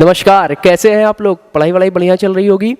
नमस्कार, कैसे हैं आप लोग? पढ़ाई वढ़ाई बढ़िया चल रही होगी।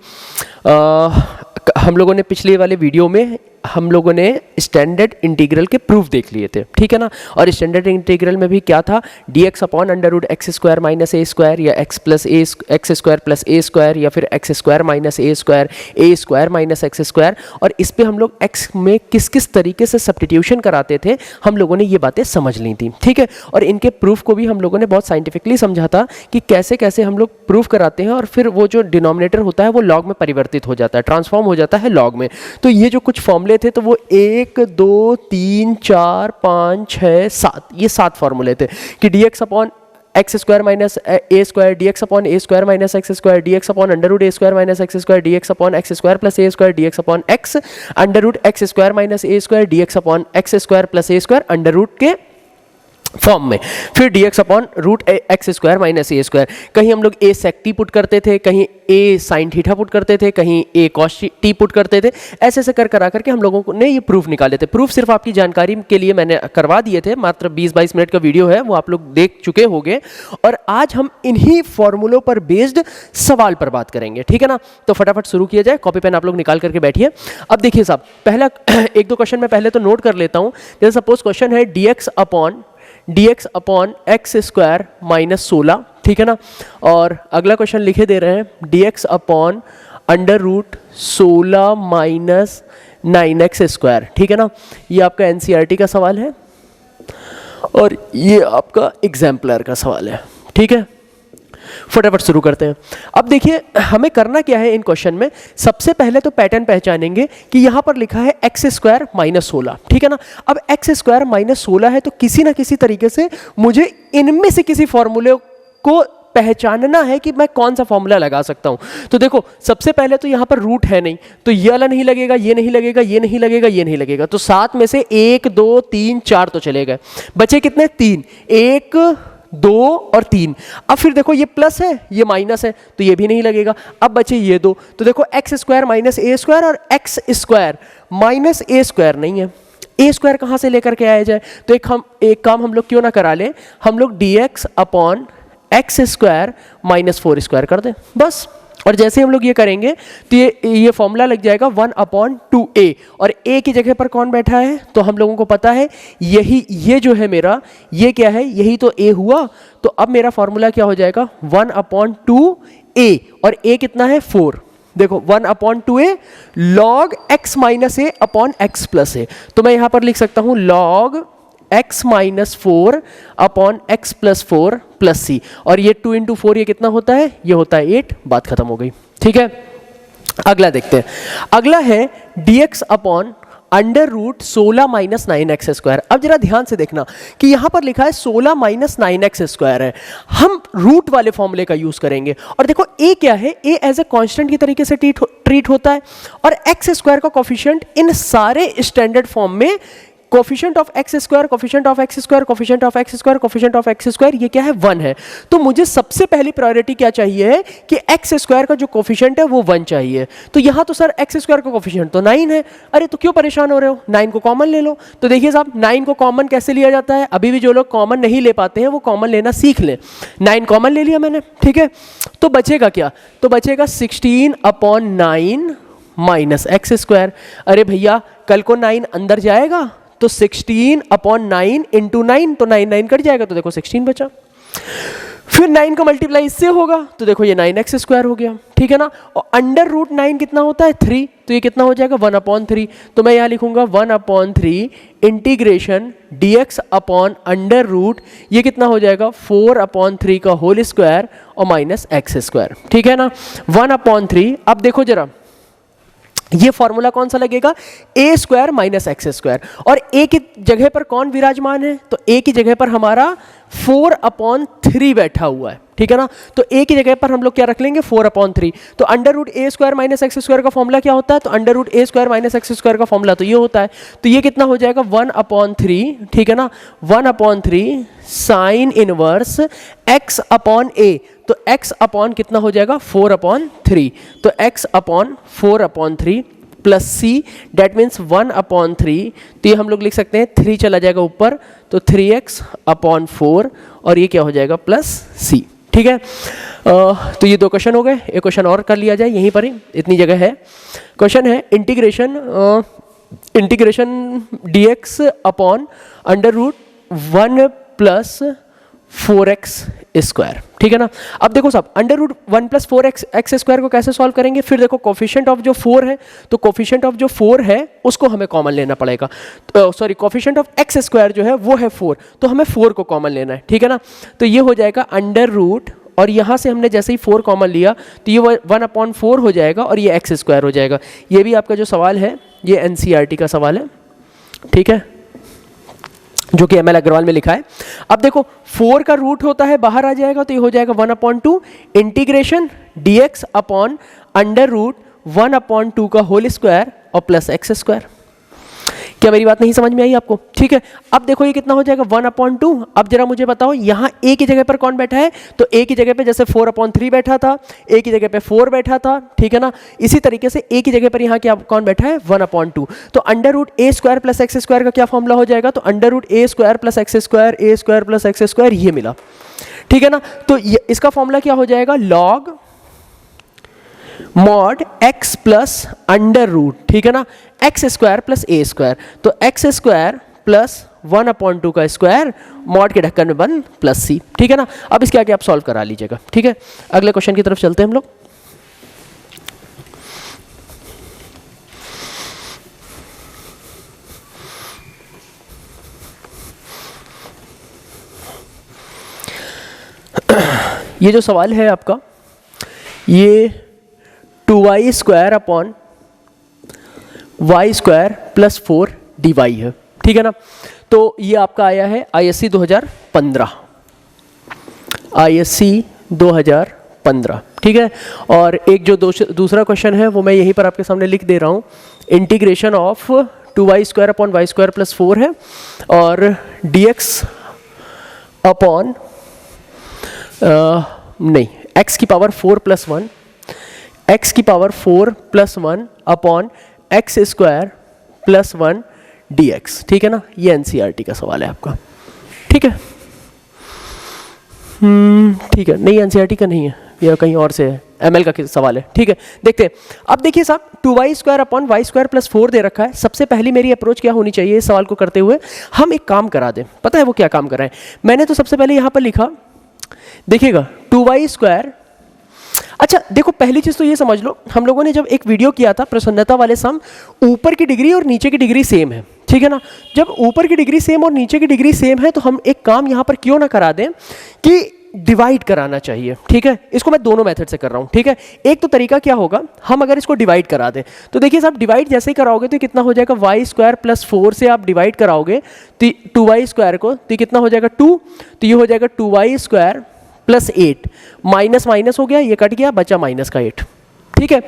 हम लोगों ने पिछले वाले वीडियो में हम लोगों ने स्टैंडर्ड इंटीग्रल के प्रूफ देख लिए थे, ठीक है ना। और स्टैंडर्ड इंटीग्रल में भी क्या था, dx upon under root x square minus a square या x square plus a square या फिर x square minus a square minus x square. और इस पे हम लोग x में किस किस तरीके से सब्स्टिट्यूशन कराते थे, हम लोगों ने ये बातें समझ ली थी, ठीक है। और इनके प्रूफ को भी हम लोगों ने बहुत साइंटिफिकली समझा था कि कैसे कैसे हम लोग प्रूफ कराते हैं और फिर वो जो डिनोमिनेटर होता है वो लॉग में परिवर्तित हो जाता है, ट्रांसफॉर्म हो जाता है लॉग में। तो ये जो कुछ फॉर्मूले थे तो वो 1 2 3 4 5 6 7 ये 7 फॉर्मूले थे कि dx upon x square minus a square, dx upon a square minus x square, dx upon under root a square minus x square, dx upon x square plus a square, dx upon x under root x square minus a square, dx upon x square plus a square under root के form में। फिर dx upon root x square minus a square. कहीं हम लोग ए सेक T put करते थे, कहीं ए sine theta put करते थे, कहीं ए कॉस टी पुट करते थे। ऐसे ऐसे कर करके हम लोगों ने ये प्रूफ निकाले थे। प्रूफ सिर्फ आपकी जानकारी के लिए मैंने करवा दिए थे, मात्र 20-22 मिनट का वीडियो है, वो आप लोग देख चुके होंगे। और आज हम इन्हीं फॉर्मूलों पर बेस्ड सवाल पर बात करेंगे, ठीक है ना। तो फटाफट शुरू किया जाए, कॉपी पेन आप लोग निकाल करके बैठिए। अब देखिए साहब, पहला एक दो क्वेश्चन मैं पहले तो नोट कर लेता हूँ। जैसे सपोज क्वेश्चन है dx upon x square minus 16, ठीक है ना। और अगला क्वेश्चन लिखे दे रहे हैं dx upon under root 16 minus 9x square, ठीक है ना। ये आपका एनसीईआरटी का सवाल है और ये आपका एग्जाम्पलर का सवाल है, ठीक है। फटाफट शुरू करते हैं। अब देखिए हमें करना क्या है इन क्वेश्चन में। सबसे पहले तो पैटर्न पहचानेंगे कि यहां पर लिखा है एक्स स्क्वायर माइनस 16, ठीक है ना। अब एक्स स्क्वायर माइनस 16 है तो किसी ना किसी तरीके से मुझे इनमें से किसी फॉर्मूले को पहचानना है कि मैं कौन सा फॉर्मूला लगा सकता हूं। तो देखो सबसे पहले तो यहां पर रूट है नहीं, तो ये वाला नहीं लगेगा, ये नहीं लगेगा, ये नहीं लगेगा, ये नहीं लगेगा। तो 7 में से 1 2 3 4 तो चले गए, बचे कितने? 3, 1 2 और 3। अब फिर देखो ये प्लस है ये माइनस है तो ये भी नहीं लगेगा। अब बचे ये 2, तो देखो x square minus a square और x square minus a square नहीं है। ए स्क्वायर कहाँ से लेकर के आया जाए? तो एक काम हम लोग क्यों ना करा लें, हम लोग dx upon x square minus 4 square कर दें बस। और जैसे हम लोग ये करेंगे तो ये फॉर्मूला लग जाएगा 1/2a। और a की जगह पर कौन बैठा है? तो हम लोगों को पता है यही, ये जो है मेरा, ये क्या है? यही तो a हुआ। तो अब मेरा फॉर्मूला क्या हो जाएगा? 1/2a। और a कितना है? 4। देखो 1/2a log x minus a upon x plus a। तो मैं यहां पर लिख सकता हूं log x minus 4 upon x plus 4 plus c. और ये 2 इंटू 4 ये कितना होता है? ये होता है 8। बात खत्म हो गई, ठीक है। अगला देखते हैं। अगला है dx upon under root 16 minus 9x square. अब जरा ध्यान से देखना कि यहां पर लिखा है 16 माइनस 9x स्क्वायर है। हम रूट वाले फॉर्मूले का यूज करेंगे। और देखो a क्या है? a एज ए कांस्टेंट की तरीके से ट्रीट होता है। और एक्स स्क्वायर का कोफिशिएंट इन सारे स्टैंडर्ड फॉर्म में coefficient of x square, coefficient of x square, coefficient of x square, coefficient of x square, ये क्या है? 1 है। तो मुझे सबसे पहली प्रायोरिटी क्या चाहिए है कि एक्स स्क्वायर का जो कोफिशिएंट है वो 1 चाहिए। तो यहां तो सर एक्स स्क्वायर का कोफिशिएंट तो 9 है। अरे तो क्यों परेशान हो रहे हो? 9 को कॉमन ले लो। तो देखिए साहब 9 को कॉमन कैसे लिया जाता है? अभी भी जो लोग कॉमन नहीं ले पाते हैं वो कॉमन लेना सीख लें। 9 कॉमन ले लिया मैंने, ठीक है। तो बचेगा क्या? तो बचेगा 16/9 माइनस एक्स स्क्वायर। अरे भैया कल को 9 अंदर जाएगा तो 16/9 इंटू 9, तो 9 कट जाएगा, तो देखो 16 बचा। फिर 9 का मल्टीप्लाई इससे होगा तो देखो ये 9x स्क्वायर हो गया, ठीक है ना। और अंडर रूट 9 कितना होता है? 3। तो ये कितना हो जाएगा? 1/3। तो मैं यहां लिखूंगा 1/3 integration dx upon under root, ये कितना हो जाएगा? 4/3 का होल स्क्वायर और माइनस एक्स स्क्वायर, ठीक है ना। 1/3। अब देखो जरा ये फॉर्मूला कौन सा लगेगा? ए स्क्वायर माइनस एक्स स्क्वायर। और ए की जगह पर कौन विराजमान है? तो ए की जगह पर हमारा 4/3 बैठा हुआ है, ठीक है ना। तो ए की जगह पर हम लोग क्या रख लेंगे? 4/3। तो under root a square minus x square का फॉर्मूला क्या होता है? तो under root a square minus x square का फॉर्मूला तो ये होता है। तो ये कितना हो जाएगा? 1/3, ठीक है ना। 1/3 sign inverse x upon a। तो x अपॉन कितना हो जाएगा? 4/3। तो x upon 4/3 plus c, that means 1/3। तो ये हम लोग लिख सकते हैं 3 चला जाएगा ऊपर, तो 3x/4 और ये क्या हो जाएगा? प्लस c, ठीक है। तो ये 2 क्वेश्चन हो गए, एक क्वेश्चन और कर लिया जाए यहीं पर ही, इतनी जगह है। क्वेश्चन है integration dx upon under root 1 plus 4x square, ठीक है ना। अब देखो साहब, under root 1 plus 4x square को कैसे सॉल्व करेंगे, फिर देखो कोफिशिएंट ऑफ जो 4 है, तो कोफिशिएंट ऑफ जो 4 है उसको हमें कॉमन लेना पड़ेगा। Sorry, coefficient of x square जो है वो है 4, तो हमें 4 को कॉमन लेना है, ठीक है ना। तो ये हो जाएगा अंडर रूट, और यहाँ से हमने जैसे ही 4 कॉमन लिया तो ये 1/4 हो जाएगा और ये x स्क्वायर हो जाएगा। ये भी आपका जो सवाल है ये एनसीईआरटी का सवाल है, ठीक है, जो कि ML अग्रवाल में लिखा है। अब देखो 4 का रूट होता है, बाहर आ जाएगा, तो ये हो जाएगा 1/2 integration dx upon under root 1/2 का होल स्क्वायर और प्लस x स्क्वायर। क्या मेरी बात नहीं समझ में आई आपको? ठीक है। अब देखो ये कितना हो जाएगा 1/2। अब जरा मुझे बताओ यहाँ a की जगह पर कौन बैठा है, तो a की जगह पे जैसे 4/3 बैठा था, a की जगह पे 4 बैठा था, ठीक है ना। इसी तरीके से a की जगह पर यहाँ क्या कौन बैठा है 1/2। तो under root a square plus x square का क्या फॉर्मूला हो जाएगा, तो under root a square plus x square, a square plus x square, ये मिला, ठीक है ना। तो इसका फॉर्मूला क्या हो जाएगा, log mod x plus under root, ठीक है ना, x square plus a square. तो एक्स स्क्वायर प्लस 1/2 का स्क्वायर मॉड के ढक्कन में बन प्लस c, ठीक है ना। अब इसके आगे आप सॉल्व करा लीजिएगा, ठीक है। अगले क्वेश्चन की तरफ चलते हैं हम लोग। ये जो सवाल है आपका, ये 2y square upon y square plus 4 dy है, ठीक है ना। तो ये आपका आया है ISC 2015, ISC 2015, ठीक है। और एक जो दूसरा क्वेश्चन है वो मैं यहीं पर आपके सामने लिख दे रहा हूँ, integration of 2y square upon y square plus 4 है, और dx अपॉन नहीं, x की पावर 4 प्लस 1, x की power 4 plus 1 upon x square plus 1 dx, ठीक है ना। ये एनसीईआरटी का सवाल है आपका, ठीक है। ठीक है, नहीं एनसीईआरटी का नहीं है, ये कहीं और से है, ML का सवाल है, ठीक है। देखते हैं। अब देखिए साहब, 2y square upon y square plus 4 दे रखा है। सबसे पहली मेरी अप्रोच क्या होनी चाहिए इस सवाल को करते हुए, हम एक काम करा दें। पता है वो क्या काम कर रहे हैं? मैंने तो सबसे पहले यहाँ पर लिखा, देखिएगा 2y स्क्वायर। अच्छा देखो, पहली चीज तो ये समझ लो, हम लोगों ने जब एक वीडियो किया था प्रसन्नता वाले सम, ऊपर की डिग्री और नीचे की डिग्री सेम है, ठीक है ना। जब ऊपर की डिग्री सेम और नीचे की डिग्री सेम है तो हम एक काम यहाँ पर क्यों ना करा दें कि डिवाइड कराना चाहिए, ठीक है। इसको मैं दोनों मेथड से कर रहा हूँ, ठीक है। एक तो तरीका क्या होगा, हम अगर इसको डिवाइड करा दें, तो देखिए साहब, डिवाइड जैसे ही कराओगे तो कितना हो जाएगा, y स्क्वायर प्लस 4 से आप डिवाइड कराओगे तो 2y स्क्वायर को, तो कितना हो जाएगा 2, तो ये हो जाएगा 2y square plus 8, minus minus हो गया, ये कट गया, बचा माइनस का 8, ठीक है।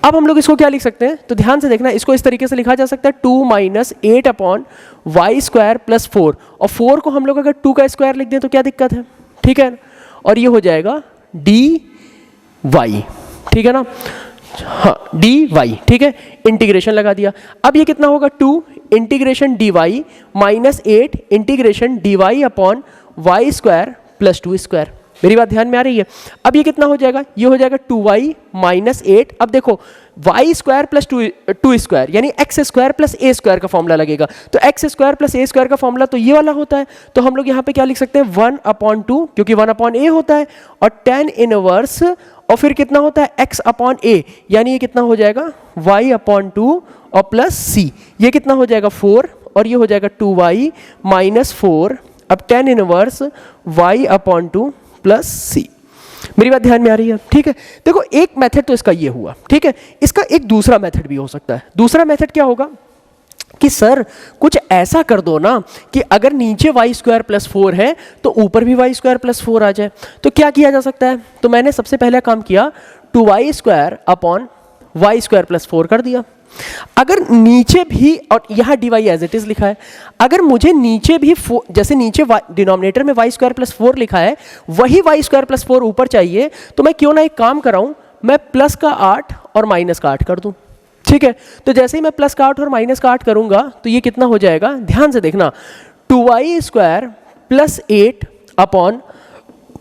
अब हम लोग इसको क्या लिख सकते हैं, तो ध्यान से देखना, इसको इस तरीके से लिखा जा सकता है 2 minus 8 upon y square plus 4, और 4 को हम लोग अगर 2 का स्क्वायर लिख दें तो क्या दिक्कत है, ठीक है। और ये हो जाएगा dy, ठीक है ना, हाँ dy, ठीक है। इंटीग्रेशन लगा दिया। अब ये कितना होगा 2 integration dy minus 8 integration dy upon y square plus 2 square. मेरी बात ध्यान में आ रही है? अब ये कितना हो जाएगा, ये हो जाएगा 2y माइनस 8। अब देखो y स्क्वायर प्लस 2 स्क्वायर यानी x square plus a square का फॉर्मूला लगेगा। तो x square plus a square का फॉर्मूला तो ये वाला होता है। तो हम लोग यहाँ पे क्या लिख सकते हैं 1/2, क्योंकि 1/a होता है, और tan इनवर्स, और फिर कितना होता है x/a, यानी ये कितना हो जाएगा y/2 और प्लस c। ये कितना हो जाएगा 4, और ये हो जाएगा 2y माइनस 4। अब tan इनवर्स y/2 प्लस सी। मेरी बात ध्यान में आ रही है? ठीक है। देखो एक मेथड तो इसका ये हुआ, ठीक है। इसका एक दूसरा मेथड भी हो सकता है। दूसरा मेथड क्या होगा कि सर कुछ ऐसा कर दो ना कि अगर नीचे वाई स्क्वायर प्लस 4 है तो ऊपर भी वाई स्क्वायर प्लस 4 आ जाए। तो क्या किया जा सकता है? तो मैंने सबसे पहला काम किया 2y square upon y square plus 4 कर दिया। अगर नीचे भी, और यहाँ dy एज इट इज लिखा है, अगर मुझे नीचे भी जैसे नीचे डिनोमिनेटर में वाई स्क्वायर प्लस 4 लिखा है वही वाई स्क्वायर प्लस 4 ऊपर चाहिए, तो मैं क्यों ना एक काम कराऊं, मैं प्लस का 8 और माइनस का 8 कर दूं। ठीक है। तो जैसे ही मैं प्लस का 8 और माइनस का 8 करूंगा तो ये कितना हो जाएगा, ध्यान से देखना, 2y square plus 8 upon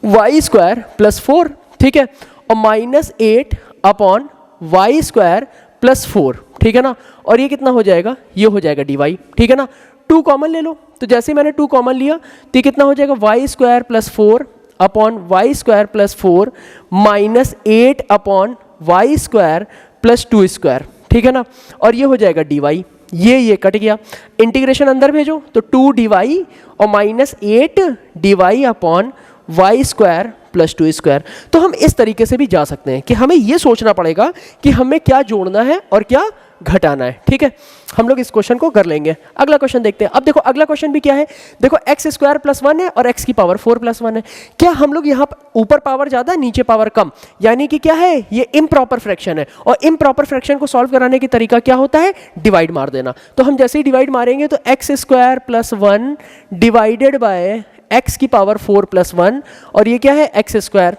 y square plus 4, ठीक है, और minus 8 upon y square plus 4, ठीक है ना, और ये कितना हो जाएगा, ये हो जाएगा dy, ठीक है ना। 2 कॉमन ले लो, तो जैसे ही मैंने 2 कॉमन लिया तो ये कितना हो जाएगा, y square plus 4 upon y square plus 4 minus 8 upon y square plus 2 square, ठीक है ना, और ये हो जाएगा dy, ये कट गया, इंटीग्रेशन अंदर भेजो तो 2 dy और minus 8 dy upon y square plus 2 square. तो हम इस तरीके से भी जा सकते हैं कि हमें ये सोचना पड़ेगा कि हमें क्या जोड़ना है और क्या घटाना है, ठीक है। हम लोग इस क्वेश्चन को कर लेंगे। अगला क्वेश्चन देखते हैं। अब देखो अगला क्वेश्चन भी क्या है, देखो एक्स स्क्वायर प्लस 1 है और एक्स की पावर 4 प्लस 1 है। क्या हम लोग यहाँ ऊपर पावर ज़्यादा नीचे पावर कम, यानी कि क्या है, ये इम्प्रॉपर फ्रैक्शन है, और इम्प्रॉपर फ्रैक्शन को सॉल्व कराने की तरीका क्या होता है, डिवाइड मार देना। तो हम जैसे ही डिवाइड मारेंगे तो x square plus 1 divided by x की पावर 4 प्लस 1, और ये क्या है, एक्स स्क्वायर,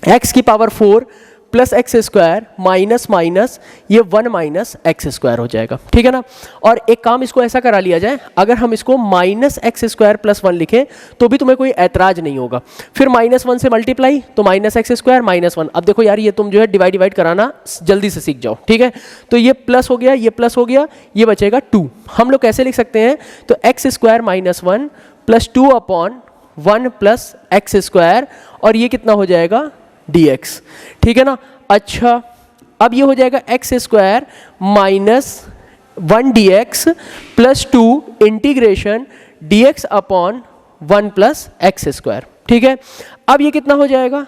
एक्स की power 4 plus x square minus minus ये 1 माइनस एक्स स्क्वायर हो जाएगा, ठीक है ना। और एक काम इसको ऐसा करा लिया जाए, अगर हम इसको माइनस एक्स स्क्वायर प्लस 1 लिखें तो भी तुम्हें कोई ऐतराज नहीं होगा। फिर माइनस 1 से मल्टीप्लाई तो माइनस एक्स स्क्वायर माइनस 1। अब देखो यार ये तुम जो है डिवाइड कराना जल्दी से सीख जाओ, ठीक है। तो ये प्लस हो गया, ये प्लस हो गया, ये बचेगा 2। हम लोग कैसे लिख सकते हैं, तो x square minus 1 plus 2 upon 1 plus x square, और ये कितना हो जाएगा, dx, ठीक है ना। अच्छा अब ये हो जाएगा x square minus 1 dx plus 2 integration dx upon 1 plus x square, ठीक है। अब ये कितना हो जाएगा,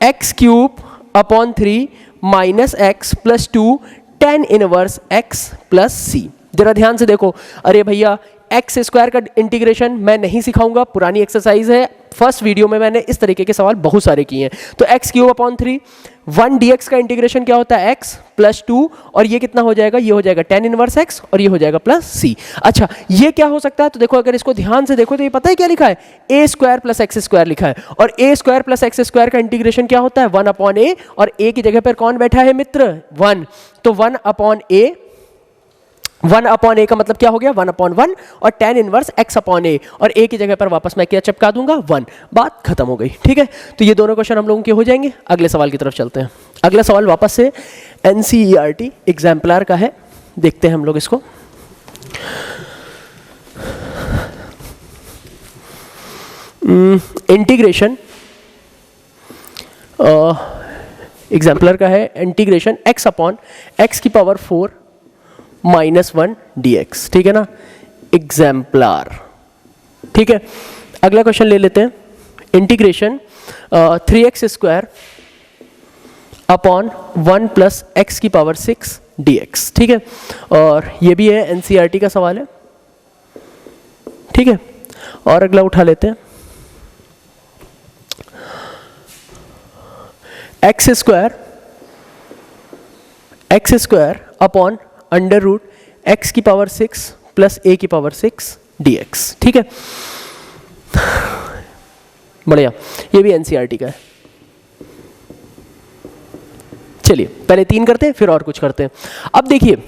x cube upon 3 minus x plus 2 tan inverse x plus c. जरा ध्यान से देखो, अरे भैया एक्स स्क्वायर का इंटीग्रेशन मैं नहीं सिखाऊंगा, पुरानी एक्सरसाइज है, फर्स्ट वीडियो में मैंने इस तरीके के सवाल बहुत सारे किए हैं। तो एक्स क्यूब अपॉन 3 1 dx का इंटीग्रेशन क्या होता है, x प्लस 2, और ये कितना हो जाएगा, ये हो जाएगा tan इनवर्स x, और ये हो जाएगा प्लस सी। अच्छा ये क्या हो सकता है, तो देखो अगर इसको ध्यान से देखो तो ये पता है क्या लिखा है, a square plus x square लिखा है, और a square plus x square का इंटीग्रेशन क्या होता है, 1 अपॉन a, और a की जगह पर कौन बैठा है मित्र, 1, तो 1 अपॉन a, 1 अपॉन ए का मतलब क्या हो गया, 1 अपॉन 1, और tan इनवर्स x अपॉन ए, और a की जगह पर वापस मैं क्या चिपका दूंगा, 1, बात खत्म हो गई, ठीक है। तो ये दोनों क्वेश्चन हम लोगों के हो जाएंगे। अगले सवाल की तरफ चलते हैं। अगला सवाल वापस से NCERT एग्जाम्पलर का है, देखते हैं हम लोग इसको। इंटीग्रेशन एग्जाम्पलर का है, इंटीग्रेशन x अपॉन एक्स की पावर 4 माइनस 1 dx, ठीक है ना, एग्जाम्पलर, ठीक है। अगला क्वेश्चन ले लेते हैं, integration 3x square upon 1 plus x की पावर 6 dx, ठीक है, और ये भी है NCERT का सवाल है, ठीक है। और अगला उठा लेते हैं, x square upon under root x की पावर 6 प्लस ए की पावर 6 dx, ठीक है, बढ़िया, ये भी NCERT का है। चलिए पहले 3 करते हैं फिर और कुछ करते हैं। अब देखिए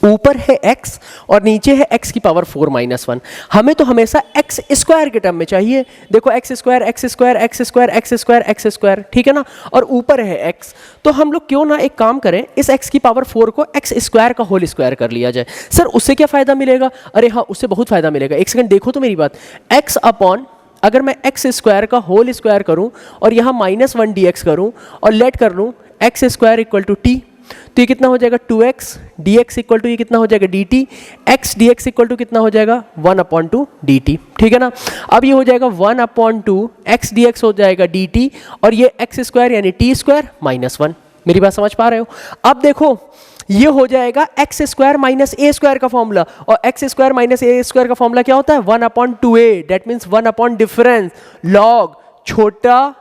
ऊपर है x और नीचे है x की पावर 4 माइनस 1, हमें तो हमेशा x स्क्वायर के टर्म में चाहिए। देखो x square x square x square x square x square, ठीक है ना, और ऊपर है x, तो हम लोग क्यों ना एक काम करें, इस x की पावर 4 को x स्क्वायर का होल स्क्वायर कर लिया जाए। सर उससे क्या फ़ायदा मिलेगा, अरे हाँ उससे बहुत फ़ायदा मिलेगा। एक सेकंड देखो तो मेरी बात, x अपॉन अगर मैं एक्स स्क्वायर का होल स्क्वायर करूँ और यहाँ माइनस 1 dx करूँ और लेट कर लूँ x square equal to t, तो ये कितना हो जाएगा 2x dx इक्वल टू ये कितना हो जाएगा dt, x dx equal to कितना हो जाएगा 1/2 dt, ठीक है ना। अब ये हो जाएगा 1/2 x dx हो जाएगा dt, और ये x स्क्वायर यानी t स्क्वायर माइनस 1। मेरी बात समझ पा रहे हो। अब देखो ये हो जाएगा x square minus a square का फॉर्मूला, और x square minus a square का फॉर्मूला क्या होता है 1/2a, that means 1 upon difference log छोटा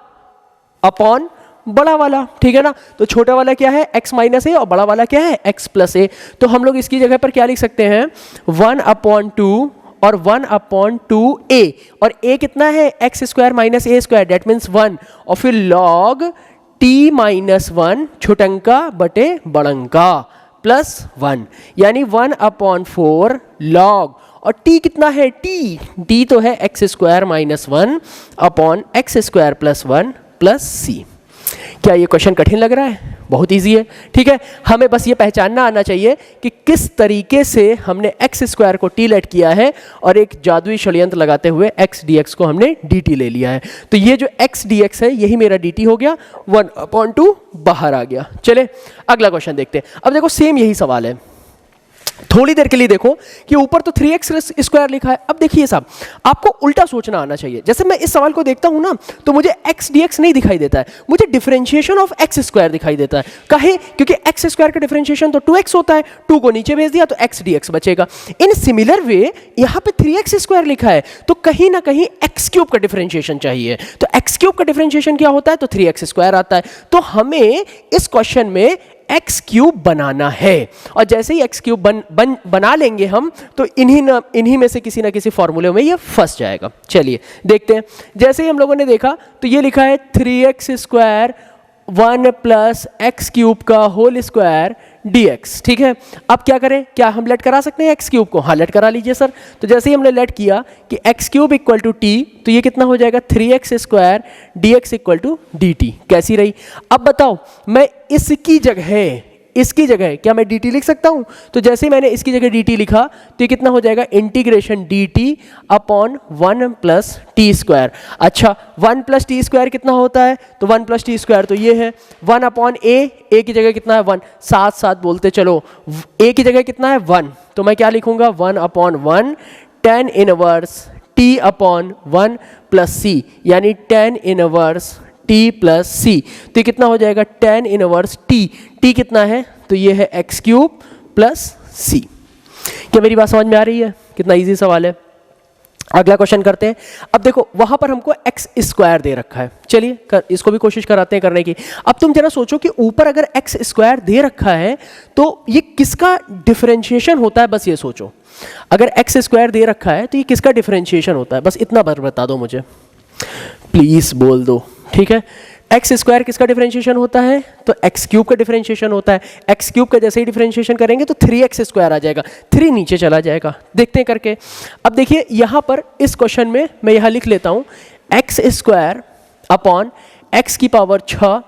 अपॉन बड़ा वाला, ठीक है ना। तो छोटा वाला क्या है x माइनस ए और बड़ा वाला क्या है x प्लस ए। तो हम लोग इसकी जगह पर क्या लिख सकते हैं 1/2 और 1/2a, और a कितना है x square minus a square, that means 1, और फिर लॉग t माइनस 1 छोटंका बटे बड़ंका प्लस 1, यानी 1/4 लॉग, और t कितना है, t तो है x square minus 1 upon x square plus 1 plus c. क्या ये क्वेश्चन कठिन लग रहा है? बहुत इजी है, ठीक है। हमें बस ये पहचानना आना चाहिए कि किस तरीके से हमने एक्स स्क्वायर को टी लेट किया है और एक जादुई षड्यंत्र लगाते हुए एक्स डी एक्स को हमने डी टी ले लिया है। तो ये जो एक्स डी एक्स है यही मेरा डी टी हो गया, 1/2 बाहर आ गया। चले अगला क्वेश्चन देखते हैं। अब देखो सेम यही सवाल है, थोड़ी देर के लिए देखो कि ऊपर तो 3x स्क्वायर लिखा है। अब देखिए साहब, आपको उल्टा सोचना आना चाहिए। जैसे मैं इस सवाल को देखता हूं ना तो मुझे x dx नहीं दिखाई देता है, मुझे डिफरेंशिएशन ऑफ x स्क्वायर दिखाई देता है। काहे? क्योंकि x स्क्वायर का डिफरेंशिएशन तो 2x होता है, 2 को नीचे भेज दिया तो x dx बचेगा। इन सिमिलर वे यहां पे 3x स्क्वायर लिखा है तो कहीं ना कहीं x क्यूब का डिफरेंशिएशन चाहिए। तो x क्यूब का डिफरेंशिएशन क्या होता है? तो 3x स्क्वायर आता है। तो हमें इस क्वेश्चन में एक्स क्यूब बनाना है और जैसे ही एक्स क्यूब बना लेंगे हम तो इन्हीं में से किसी ना किसी फॉर्मूले में ये फंस जाएगा। चलिए देखते हैं। जैसे ही हम लोगों ने देखा तो ये लिखा है 3x square 1 plus x cube का होल स्क्वायर dx, ठीक है। अब क्या करें? क्या हम लेट करा सकते हैं एक्स क्यूब को? हाँ, लेट करा लीजिए सर। तो जैसे ही हमने लेट किया कि x cube equal to t, तो ये कितना हो जाएगा 3x square dx equal to dt। कैसी रही? अब बताओ, मैं इसकी जगह क्या मैं dt लिख सकता हूं? तो जैसे ही मैंने इसकी जगह dt लिखा तो ये कितना हो जाएगा integration dt upon 1 plus T square. अच्छा, 1 प्लस टी स्क्वायर कितना होता है? तो 1 प्लस टी स्क्वायर तो ये है 1 अपॉन ए की जगह कितना है 1, साथ साथ बोलते चलो। a की जगह कितना है 1, तो मैं क्या लिखूंगा 1 upon 1 tan inverse t upon 1 plus c, यानी tan इनवर्स t प्लस सी। तो कितना हो जाएगा tan इनवर्स t कितना है? तो ये है एक्स क्यूब प्लस सी। क्या मेरी बात समझ में आ रही है? कितना इजी सवाल है। अगला क्वेश्चन करते हैं। अब देखो वहां पर हमको एक्स स्क्वायर दे रखा है, चलिए इसको भी कोशिश कराते हैं करने की। अब तुम जरा सोचो कि ऊपर अगर एक्स स्क्वायर दे रखा है तो ये किसका डिफरेंशिएशन होता है? बस ये सोचो, अगर एक्स स्क्वायर दे रखा है तो ये किसका डिफरेंशिएशन होता है? बस इतना बता दो मुझे, प्लीज बोल दो, ठीक है। एक्स स्क्वायर किसका डिफरेंशिएशन होता है? तो एक्स क्यूब का डिफरेंशिएशन होता है। एक्स क्यूब का जैसे ही डिफरेंशिएशन करेंगे तो 3x स्क्वायर आ जाएगा, 3 नीचे चला जाएगा। देखते हैं करके। अब देखिए यहां पर इस क्वेश्चन में मैं यहां लिख लेता हूं एक्स स्क्वायर अपॉन एक्स की पावर 6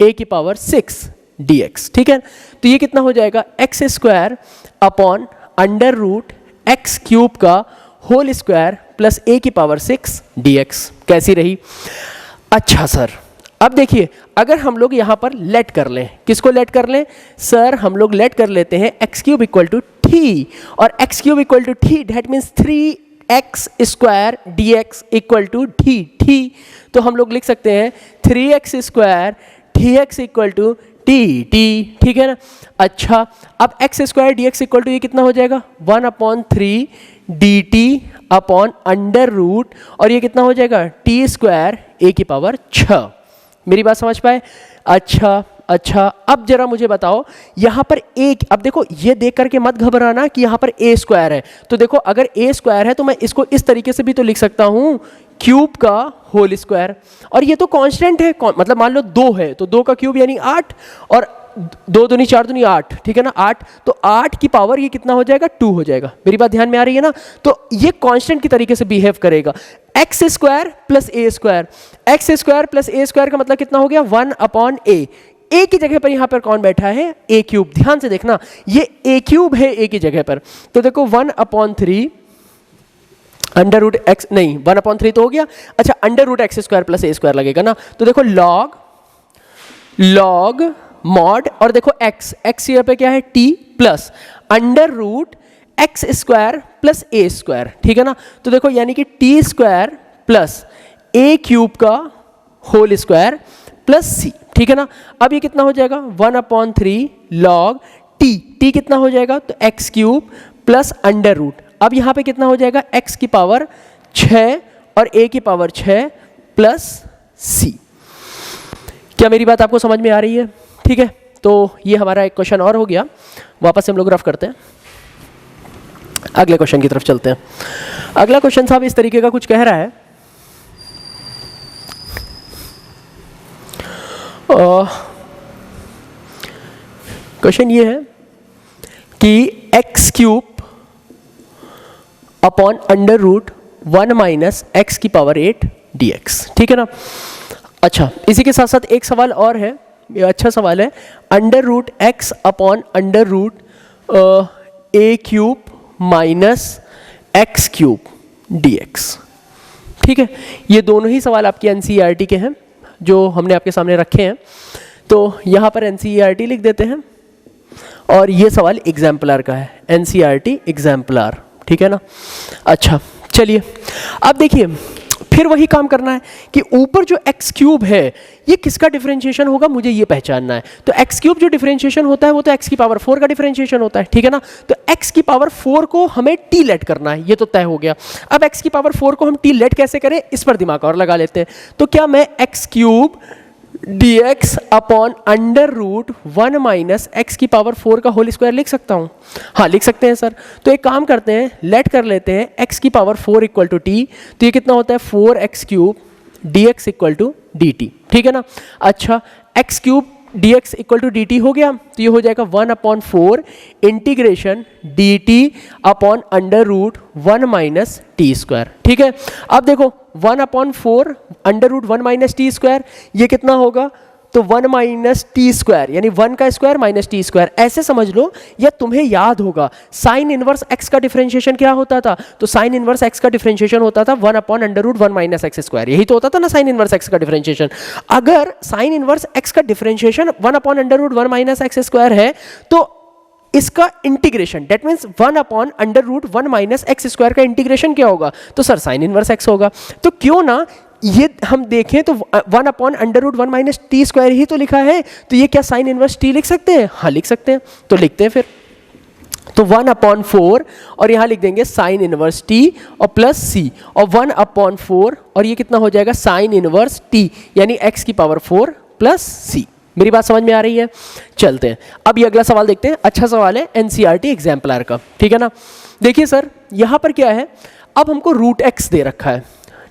a की पावर 6 dx, ठीक है। तो ये कितना हो जाएगा x square upon under root x cube का होल स्क्वायर प्लस a की पावर 6 dx। कैसी रही? अच्छा सर, अब देखिए अगर हम लोग यहां पर लेट कर लें, किसको लेट कर लें सर? हम लोग लेट कर लेते हैं x cube equal to t, और x cube equal to t that means 3x square dx equal to t. तो हम लोग लिख सकते हैं 3x square dx equal to t, ठीक है ना। अच्छा, अब x square dx equal to ये कितना हो जाएगा 1/3 dt अपॉन अंडर रूट, और ये कितना हो जाएगा टी स्क्वायर a की पावर 6। मेरी बात समझ पाए? अच्छा, अब जरा मुझे बताओ यहां पर एक, अब देखो ये देख करके मत घबराना कि यहां पर a स्क्वायर है। तो देखो अगर a स्क्वायर है तो मैं इसको इस तरीके से भी तो लिख सकता हूं क्यूब का होल स्क्वायर, और ये तो कांस्टेंट है, मतलब मान लो 2 है तो 2 का क्यूब यानी 8, और 2 दूनी 4 दूनी 8, ठीक है ना 8, तो 8 की पावर ये कितना हो जाएगा 2 हो जाएगा। मेरी बात ध्यान में आ रही है ना? तो ये कांस्टेंट की तरीके से बिहेव करेगा। X square plus a square, x square plus a square का मतलब कितना हो गया 1/a। a की जगह पर यहां पर कौन बैठा है? a cube. ध्यान से देखना ये a क्यूब है a की जगह पर, तो देखो 1/3 अंडर रूट एक्स, नहीं 1/3 तो हो गया। अच्छा, under root x square plus a square लगेगा ना, तो देखो लॉग मॉड, और देखो x यहाँ पे क्या है t plus under root x square plus a square, ठीक है ना। तो देखो यानी कि t square plus a cube का होल स्क्वायर प्लस सी, ठीक है ना। अब ये कितना हो जाएगा 1/3 लॉग टी कितना हो जाएगा? तो x cube plus under root, अब यहाँ पे कितना हो जाएगा x की पावर 6 और a की पावर 6 प्लस c। क्या मेरी बात आपको समझ में आ रही है? ठीक है, तो ये हमारा एक क्वेश्चन और हो गया। वापस हम लोग रफ करते हैं, अगले क्वेश्चन की तरफ चलते हैं। अगला क्वेश्चन साहब इस तरीके का कुछ कह रहा है, क्वेश्चन ये है कि x cube upon under root 1 minus x की पावर 8 dx, ठीक है ना। अच्छा, इसी के साथ साथ एक सवाल और है, ये अच्छा सवाल है, under root x upon under root a cube minus x cube dx, ठीक है। ये दोनों ही सवाल आपके एनसीईआरटी के हैं जो हमने आपके सामने रखे हैं, तो यहाँ पर एनसीईआरटी लिख देते हैं और ये सवाल एग्जाम्पलर का है, एनसीईआरटी एग्जाम्पलर, ठीक है ना। अच्छा चलिए, अब देखिए फिर वही काम करना है कि ऊपर जो एक्स क्यूब है ये किसका डिफरेंशिएशन होगा, मुझे ये पहचानना है। तो एक्स क्यूब जो डिफरेंशिएशन होता है वो तो एक्स की पावर 4 का डिफरेंशिएशन होता है, ठीक है ना। तो एक्स की पावर 4 को हमें टी लेट करना है, ये तो तय हो गया। अब एक्स की पावर 4 को हम टी लेट कैसे करें, इस पर दिमाग और लगा लेते हैं। तो क्या मैं x cube dx upon under root 1 minus x की पावर 4 का होल स्क्वायर लिख सकता हूँ? हाँ लिख सकते हैं सर। तो एक काम करते हैं, लेट कर लेते हैं x की पावर 4 इक्वल टू टी, तो ये कितना होता है 4x cube dx equal to dt, ठीक है ना। अच्छा, x cube dx equal to dt हो गया, तो ये हो जाएगा 1/4 integration dt upon under root 1 minus t square, ठीक है। अब देखो 1/4 under root 1 minus t square, ये कितना होगा, तो 1 माइनस टी स्क्वायर यानी 1 का स्क्वायर माइनस टी स्क्वायर, ऐसे समझ लो। या तुम्हें याद होगा साइन इनवर्स x का डिफरेंशिएशन क्या होता था, तो साइन इनवर्स x का डिफरेंशिएशन होता था 1 upon under root 1 minus x square, यही तो होता था ना साइन इनवर्स x का डिफरेंशिएशन। अगर साइन इनवर्स x का differentiation 1 upon under root 1 minus x square है, तो इसका integration that means 1 upon under root 1 minus x square का इंटीग्रेशन क्या होगा, तो सर साइन इनवर्स x होगा। तो क्यों ना ये हम देखें तो 1 upon under root 1 minus t square ही तो लिखा है, तो ये क्या साइन इनवर्स टी लिख सकते हैं? हाँ लिख सकते हैं, तो लिखते हैं फिर। तो 1/4 और यहाँ लिख देंगे साइन इनवर्स टी और प्लस सी, और 1/4 और ये कितना हो जाएगा साइन इनवर्स टी यानी x की पावर 4 प्लस सी। मेरी बात समझ में आ रही है? चलते हैं अब ये अगला सवाल देखते हैं। अच्छा सवाल है एनसीईआरटी एग्जाम्पलर का, ठीक है ना। देखिए सर यहाँ पर क्या है, अब हमको रूट एक्स दे रखा है,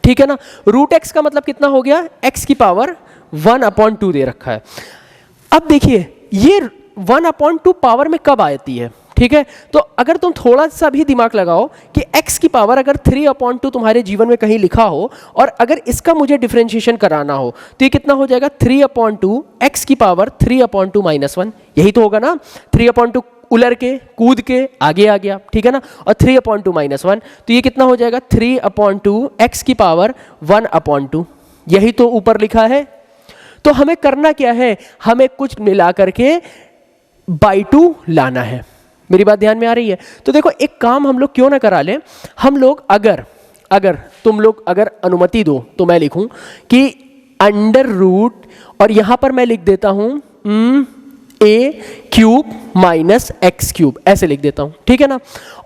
ठीक है ना। रूट एक्स का मतलब कितना हो गया, x की पावर 1/2 दे रखा है। अब देखिए ये 1/2 पावर में कब आती है, ठीक है। तो अगर तुम थोड़ा सा भी दिमाग लगाओ कि x की पावर अगर 3/2 तुम्हारे जीवन में कहीं लिखा हो और अगर इसका मुझे डिफरेंशिएशन कराना हो, तो ये कितना हो जाएगा 3/2 x की पावर 3/2 माइनस 1, यही तो होगा ना। 3/2 उलर के कूद के आगे आ गया, ठीक है ना, और 3/2 माइनस 1, तो ये कितना हो जाएगा 3/2 x की पावर 1/2, यही तो ऊपर लिखा है। तो हमें करना क्या है, हमें कुछ मिला करके बाई 2 लाना है। मेरी बात ध्यान में आ रही है? तो देखो एक काम हम लोग क्यों ना करा लें, हम लोग अगर तुम लोग अगर अनुमति दो तो मैं लिखूं कि अंडर रूट और यहां पर मैं लिख देता हूं ए क्यूब माइनस एक्स क्यूब, ऐसे लिख देता हूं, ठीक है ना।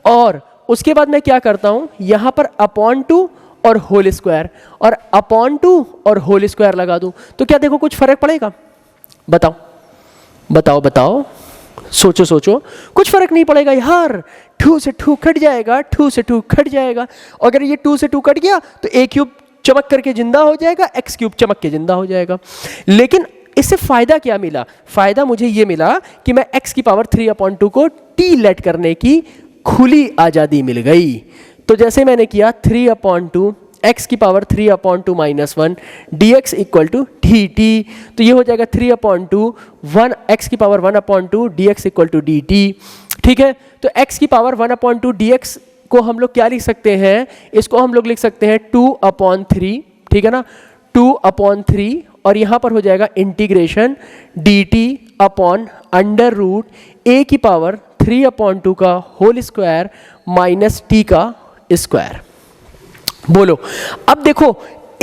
और उसके बाद मैं क्या करता हूं, यहां पर अपॉन 2 और होल स्क्वायर और अपॉन 2 और होल स्क्वायर लगा दूं, तो क्या देखो कुछ फर्क पड़ेगा? बताओ बताओ बताओ, सोचो सोचो, कुछ फर्क नहीं पड़ेगा यार। 2 से 2 कट जाएगा, 2 से 2 कट जाएगा। अगर ये 2 से 2 कट गया तो ए क्यूब चमक करके जिंदा हो जाएगा, एक्स क्यूब चमक के जिंदा हो जाएगा। लेकिन इससे फायदा क्या मिला, फायदा मुझे ये मिला कि मैं x की पावर 3/2 को टी लेट करने की खुली आज़ादी मिल गई। तो जैसे मैंने किया 3/2 x की power 3/2 minus 1 dx equal to dt, तो ये हो जाएगा 3/2 x की power 1/2 dx equal to dt, ठीक है। तो x की पावर 1/2 dx को हम लोग क्या लिख सकते हैं, इसको हम लोग लिख सकते हैं 2/3, ठीक है ना, 2/3 और यहाँ पर हो जाएगा integration dt upon under root a की पावर 3/2 का होल स्क्वायर माइनस t का स्क्वायर। बोलो अब देखो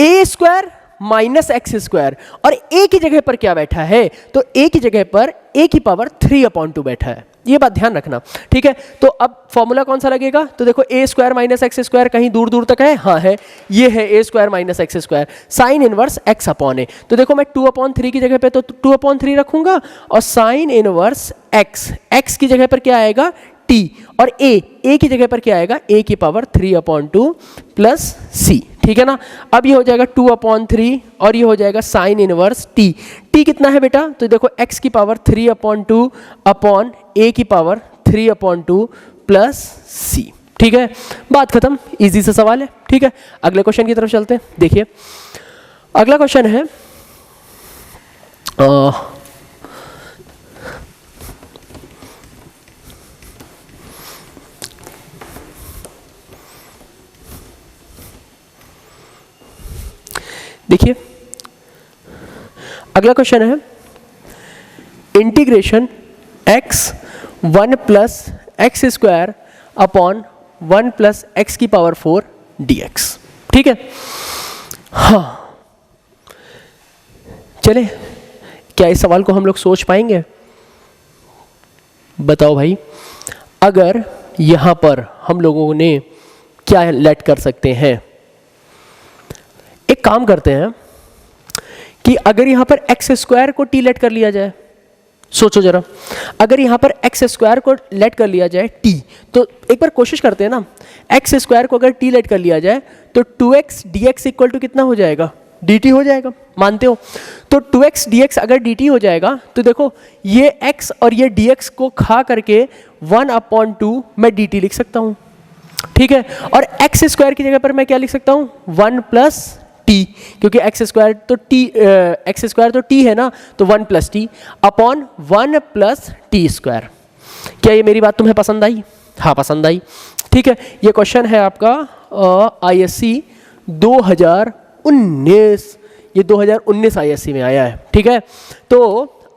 a square minus x square और a की जगह पर क्या बैठा है, तो a की जगह पर a की पावर 3/2 बैठा है, ये बात ध्यान रखना, ठीक है। तो अब फॉर्मूला कौन सा लगेगा, तो देखो a square minus x square कहीं दूर दूर तक है, हाँ है, ये है a square minus x square sine inverse x upon a। तो देखो मैं 2/3 की जगह पे तो 2/3 रखूंगा और साइन इनवर्स x की जगह पर क्या आएगा t और a की जगह पर क्या आएगा a की पावर 3/2 प्लस c, ठीक है ना। अब ये हो जाएगा 2/3 और ये हो जाएगा साइन इनवर्स t कितना है बेटा, तो देखो x की पावर 3/2 अपॉन a की पावर 3/2 प्लस c, ठीक है, बात खत्म, इजी सा सवाल है। ठीक है, अगले क्वेश्चन की तरफ चलते हैं। देखिए अगला क्वेश्चन है देखिए अगला क्वेश्चन है integration x 1 plus x square upon 1 plus x की पावर 4 dx। ठीक है, हाँ चले, क्या इस सवाल को हम लोग सोच पाएंगे? बताओ भाई, अगर यहां पर हम लोगों ने क्या लेट कर सकते हैं? एक काम करते हैं कि अगर यहां पर एक्स स्क्वायर को टी लेट कर लिया जाए, सोचो जरा, अगर यहां पर एक्स स्क्वायर को लेट कर लिया जाए टी, तो एक बार कोशिश करते हैं ना, एक्स स्क्वायर को अगर टी लेट कर लिया जाए तो 2x dx इक्वल टू कितना हो जाएगा? dt हो जाएगा, मानते हो? तो 2x dx अगर dt हो जाएगा तो देखो ये x और ये dx को खा करके 1/2 मैं dt लिख सकता हूं। ठीक है, और एक्स स्क्वायर की जगह पर मैं क्या लिख सकता हूं? 1 प्लस टी, क्योंकि एक्स स्क्वायर तो टी है ना, तो 1 plus T upon 1 plus T square. क्या ये मेरी बात तुम्हें पसंद आई? हाँ पसंद आई। ठीक है, ये क्वेश्चन है आपका ISC 2019, ये 2019 ISC में आया है। ठीक है, तो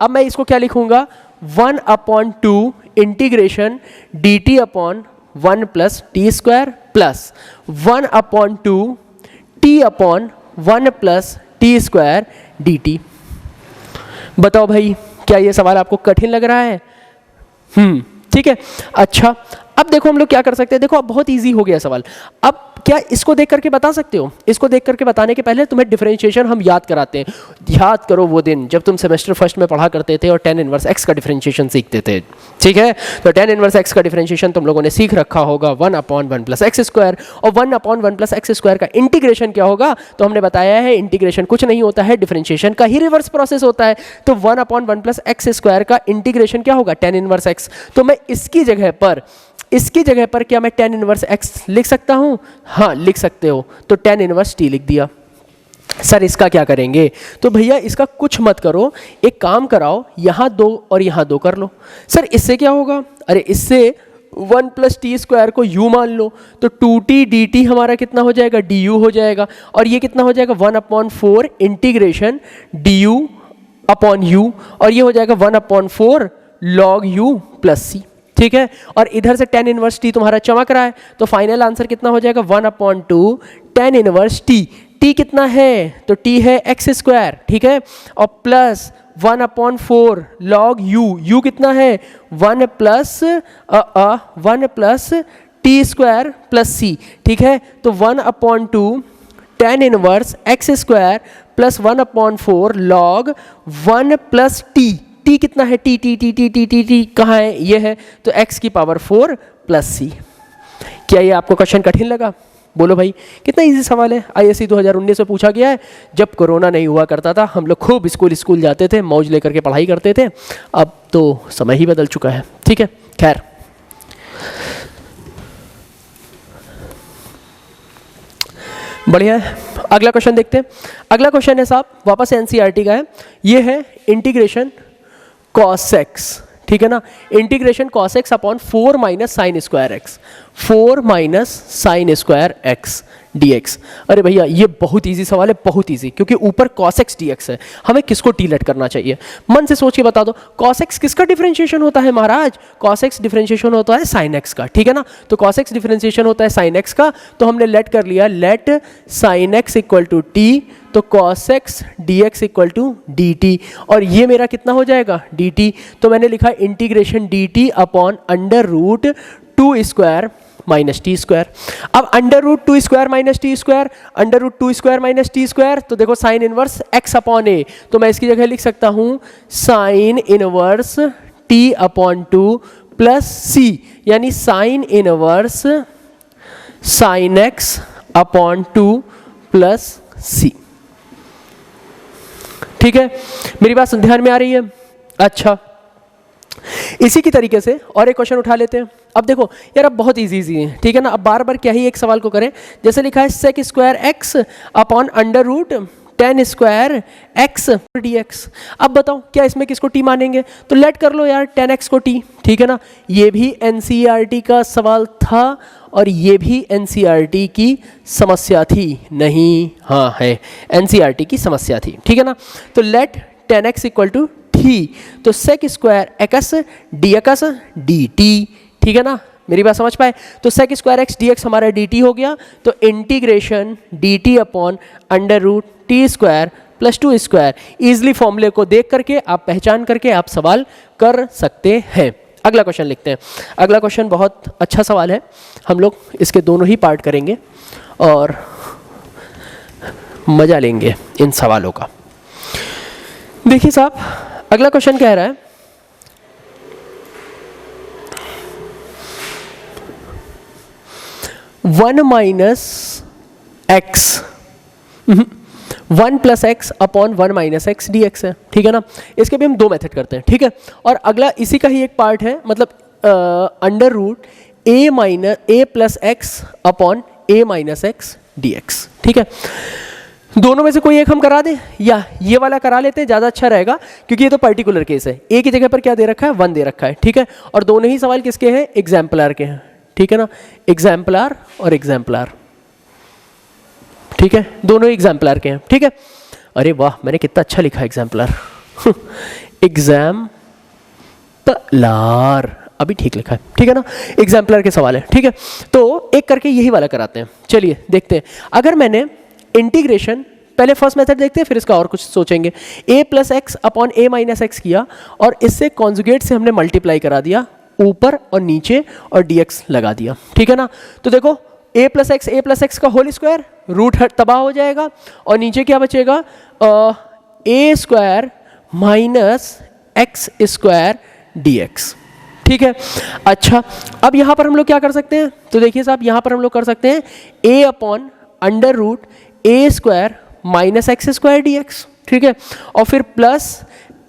अब मैं इसको क्या लिखूंगा? 1/2 integration dt upon 1 plus T square plus 1/2 T upon 1 plus T square dt। बताओ भाई, क्या ये सवाल आपको कठिन लग रहा है? ठीक है, अच्छा अब देखो हम लोग क्या कर सकते हैं। देखो अब बहुत इजी हो गया सवाल। अब क्या इसको देख करके बता सकते हो? इसको देख करके बताने के पहले तुम्हें डिफरेंशिएशन हम याद कराते हैं। याद करो वो दिन जब तुम सेमेस्टर फर्स्ट में पढ़ा करते थे और tan इनवर्स x का डिफरेंशिएशन सीखते थे। ठीक है, तो tan इनवर्स x का डिफरेंशिएशन तुम लोगों ने सीख रखा होगा 1/1 प्लस एक्स स्क्वायर, और 1/1 प्लस एक्स स्क्वायर का इंटीग्रेशन क्या होगा? तो हमने बताया है इंटीग्रेशन कुछ नहीं होता है, डिफरेंशिएशन का ही रिवर्स प्रोसेस होता है। तो 1/1 प्लस एक्स स्क्वायर का इंटीग्रेशन क्या होगा? tan inverse x। तो मैं इसकी जगह पर क्या मैं tan इनवर्स x लिख सकता हूं? हाँ लिख सकते हो, तो tan इनवर्स t लिख दिया। सर इसका क्या करेंगे? तो भैया इसका कुछ मत करो, एक काम कराओ, यहाँ 2 और यहाँ 2 कर लो। सर इससे क्या होगा? अरे इससे 1 प्लस टी स्क्वायर को u मान लो, तो 2t dt हमारा कितना हो जाएगा? du हो जाएगा, और ये कितना हो जाएगा? 1/4 इंटीग्रेशन du अपॉन u, और ये हो जाएगा 1/4 log u प्लस c। ठीक है, और इधर से tan इनवर्स t तुम्हारा चमक रहा है, तो फाइनल आंसर कितना हो जाएगा? 1/2 tan इनवर्स t। t कितना है? तो t है एक्स स्क्वायर। ठीक है, और प्लस 1/4 log u कितना है? 1 plus T square plus c। ठीक है, तो 1/2 tan inverse x square plus 1/4 log 1 plus t। t कितना है? t कहाँ है? ये है, तो x की पावर 4 प्लस c। क्या ये आपको क्वेश्चन कठिन लगा? बोलो भाई, कितना इजी सवाल है। ISC 2019 में पूछा गया है, जब कोरोना नहीं हुआ करता था हम लोग खूब स्कूल जाते थे, मौज लेकर के पढ़ाई करते थे। अब तो समय ही बदल चुका है। ठीक है, खैर बढ़िया है, अगला क्वेश्चन देखते हैं। अगला क्वेश्चन है साहब, वापस NCERT का है। ये है इंटीग्रेशन cos x। ठीक है ना, integration cos x upon 4 minus sine square x, 4 minus sine square x dx। अरे भैया ये बहुत इजी सवाल है, बहुत इजी, क्योंकि ऊपर cos x dx है। हमें किसको टी लेट करना चाहिए? मन से सोच के बता दो, cos x किसका डिफरेंशिएशन होता है महाराज? cos x डिफरेंशिएशन होता है sin x का। ठीक है ना, तो cos x डिफरेंशिएशन होता है sin x का, तो हमने लेट कर लिया, let sin x equal to t, तो cos x dx equal to dt, और ये मेरा कितना हो जाएगा? dt। तो मैंने लिखा integration dt upon under root 2 square minus t square. अब under root 2 square minus t square, under root 2 square minus t square, तो देखो sine inverse x upon a, तो मैं इसकी जगह लिख सकता हूं sine inverse t upon 2 plus c, यानी sine inverse sine x upon 2 plus c। ठीक है, मेरी बात ध्यान में आ रही है? अच्छा, इसी की तरीके से और एक क्वेश्चन उठा लेते हैं। अब देखो यार, अब बहुत इजी है, ठीक है ना। अब बार बार क्या ही एक सवाल को करें, जैसे लिखा है sec square x upon under root tan square x d x. अब बताओ क्या इसमें किसको टी मानेंगे, तो लेट कर लो यार 10x को टी, ठीक है ना। ये भी एनसीईआरटी का सवाल था और ये भी एनसीईआरटी की समस्या थी, नहीं हाँ है एनसीईआरटी की समस्या थी, ठीक है ना। तो late 10x equal to t, तो sec square x d x d t, ठीक है ना। मेरी बात समझ पाए, तो sec square x d x हमारा डी टी हो गया, तो integration d t upon under root t square plus 2 square. Easily फॉर्मूले को देख करके आप पहचान करके आप सवाल कर सकते हैं। अगला क्वेश्चन लिखते हैं। अगला क्वेश्चन बहुत अच्छा सवाल है, हम लोग इसके दोनों ही पार्ट करेंगे और मजा लेंगे इन सवालों का। देखिए साहब, अगला क्वेश्चन कह रहा है 1 minus x 1 plus x upon 1 minus x d x है, ठीक है ना। इसके भी हम दो मेथड करते हैं, ठीक है। और अगला इसी का ही एक पार्ट है, मतलब under root A plus x upon a minus x d x, ठीक है। दोनों में से कोई एक हम करा दें या ये वाला करा लेते हैं, ज़्यादा अच्छा रहेगा, क्योंकि ये तो पर्टिकुलर केस है। ए की जगह पर क्या दे रखा है, 1 दे रखा है, ठीक है। और दोनों ही सवाल किसके हैं, एग्जाम्पलर के हैं, ठीक है ना। एग्जाम्पलर और एग्जाम्पलर, ठीक है, दोनों एग्जाम्पलर के हैं, ठीक है। अरे वाह, मैंने कितना अच्छा लिखा एग्जाम्पलर एग्जाम्पलर, अभी ठीक लिखा है, ठीक है ना। एग्जाम्पलर के सवाल है, ठीक है। तो एक करके यही वाला कराते हैं, चलिए देखते हैं। अगर मैंने इंटीग्रेशन, पहले फर्स्ट मेथड देखते हैं फिर इसका और कुछ सोचेंगे। ए plus x upon a minus x किया और इससे कॉन्जुगेट से हमने मल्टीप्लाई करा दिया ऊपर और नीचे और dx लगा दिया, ठीक है ना। तो देखो ए प्लस एक्स का होल स्क्वायर, रूट हट तबाह हो जाएगा और नीचे क्या बचेगा, a square minus x square dx, ठीक है। अच्छा, अब यहाँ पर हम लोग क्या कर सकते हैं, तो देखिए साहब यहाँ पर हम लोग कर सकते हैं a upon under root a square minus x square dx, ठीक है। और फिर plus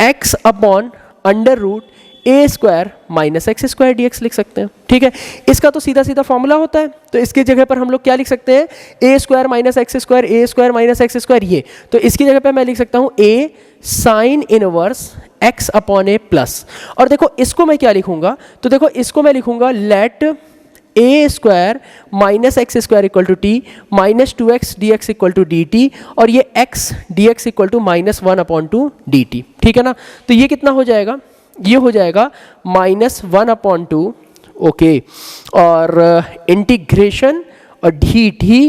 x upon under root a square minus x square d x लिख सकते हैं, ठीक है। इसका तो सीधा सीधा फॉर्मूला होता है, तो इसकी जगह पर हम लोग क्या लिख सकते हैं, a square minus x square minus x square, ये तो इसकी जगह पर मैं लिख सकता हूँ a sine inverse x upon a plus. और देखो इसको मैं क्या लिखूंगा, तो देखो इसको मैं लिखूंगा let a square minus x square equal to t minus 2x d x equal to d t, और ये x d x equal to minus 1 upon two d t, ठीक है ना। तो ये कितना हो जाएगा, ये हो जाएगा माइनस 1 अपॉन टू, ओके, और इंटीग्रेशन और डी टी